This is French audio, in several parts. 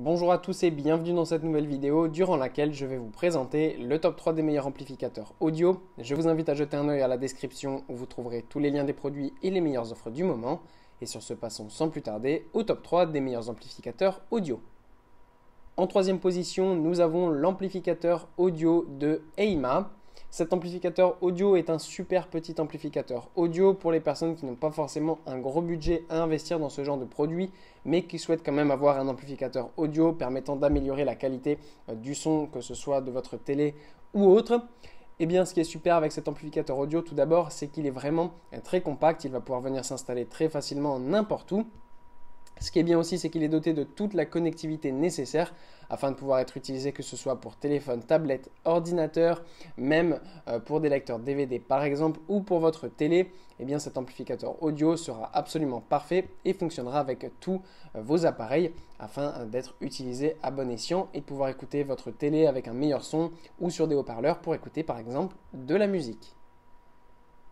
Bonjour à tous et bienvenue dans cette nouvelle vidéo durant laquelle je vais vous présenter le top 3 des meilleurs amplificateurs audio. Je vous invite à jeter un œil à la description où vous trouverez tous les liens des produits et les meilleures offres du moment. Et sur ce, passons sans plus tarder au top 3 des meilleurs amplificateurs audio. En troisième position, nous avons l'amplificateur audio de EIMA. Cet amplificateur audio est un super petit amplificateur audio pour les personnes qui n'ont pas forcément un gros budget à investir dans ce genre de produit, mais qui souhaitent quand même avoir un amplificateur audio permettant d'améliorer la qualité du son, que ce soit de votre télé ou autre. Eh bien, ce qui est super avec cet amplificateur audio, tout d'abord, c'est qu'il est vraiment très compact. Il va pouvoir venir s'installer très facilement n'importe où. Ce qui est bien aussi, c'est qu'il est doté de toute la connectivité nécessaire afin de pouvoir être utilisé que ce soit pour téléphone, tablette, ordinateur, même pour des lecteurs DVD par exemple ou pour votre télé. Eh bien, cet amplificateur audio sera absolument parfait et fonctionnera avec tous vos appareils afin d'être utilisé à bon escient et de pouvoir écouter votre télé avec un meilleur son ou sur des haut-parleurs pour écouter par exemple de la musique.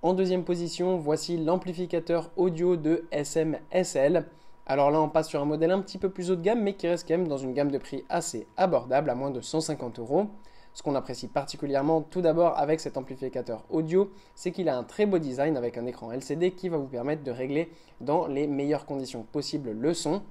En deuxième position, voici l'amplificateur audio de SMSL. Alors là, on passe sur un modèle un petit peu plus haut de gamme, mais qui reste quand même dans une gamme de prix assez abordable, à moins de 150 euros. Ce qu'on apprécie particulièrement tout d'abord avec cet amplificateur audio, c'est qu'il a un très beau design avec un écran LCD qui va vous permettre de régler dans les meilleures conditions possibles le son.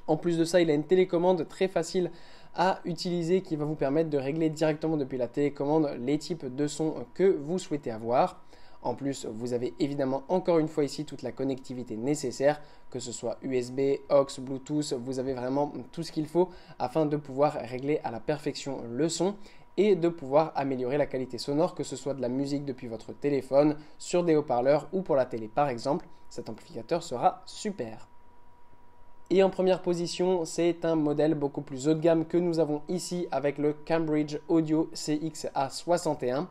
En plus de ça, il a une télécommande très facile à utiliser qui va vous permettre de régler directement depuis la télécommande les types de sons que vous souhaitez avoir. En plus, vous avez évidemment encore une fois ici toute la connectivité nécessaire, que ce soit USB, aux, Bluetooth, vous avez vraiment tout ce qu'il faut afin de pouvoir régler à la perfection le son et de pouvoir améliorer la qualité sonore, que ce soit de la musique depuis votre téléphone, sur des haut-parleurs ou pour la télé par exemple. Cet amplificateur sera super. Et en première position, c'est un modèle beaucoup plus haut de gamme que nous avons ici avec le Cambridge Audio CX-A61.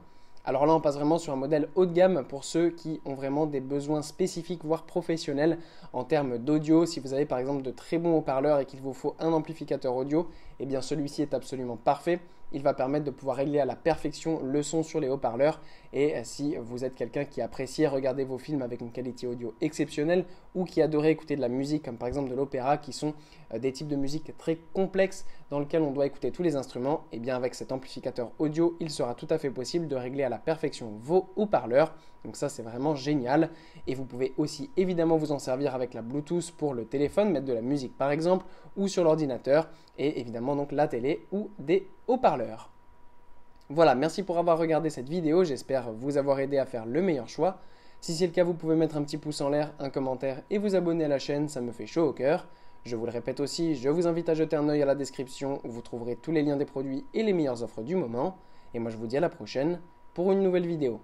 Alors là, on passe vraiment sur un modèle haut de gamme pour ceux qui ont vraiment des besoins spécifiques, voire professionnels en termes d'audio. Si vous avez par exemple de très bons haut-parleurs et qu'il vous faut un amplificateur audio, eh bien celui-ci est absolument parfait. Il va permettre de pouvoir régler à la perfection le son sur les haut-parleurs. Et si vous êtes quelqu'un qui apprécie regarder vos films avec une qualité audio exceptionnelle ou qui adorait écouter de la musique, comme par exemple de l'opéra, qui sont des types de musique très complexes dans lesquels on doit écouter tous les instruments, et bien avec cet amplificateur audio, il sera tout à fait possible de régler à la perfection vos haut-parleurs. Donc ça, c'est vraiment génial. Et vous pouvez aussi évidemment vous en servir avec la Bluetooth pour le téléphone, mettre de la musique par exemple, ou sur l'ordinateur, et évidemment donc la télé ou des haut-parleurs. Voilà, merci pour avoir regardé cette vidéo, j'espère vous avoir aidé à faire le meilleur choix. Si c'est le cas, vous pouvez mettre un petit pouce en l'air, un commentaire et vous abonner à la chaîne, ça me fait chaud au cœur. Je vous le répète aussi, je vous invite à jeter un œil à la description où vous trouverez tous les liens des produits et les meilleures offres du moment. Et moi je vous dis à la prochaine pour une nouvelle vidéo.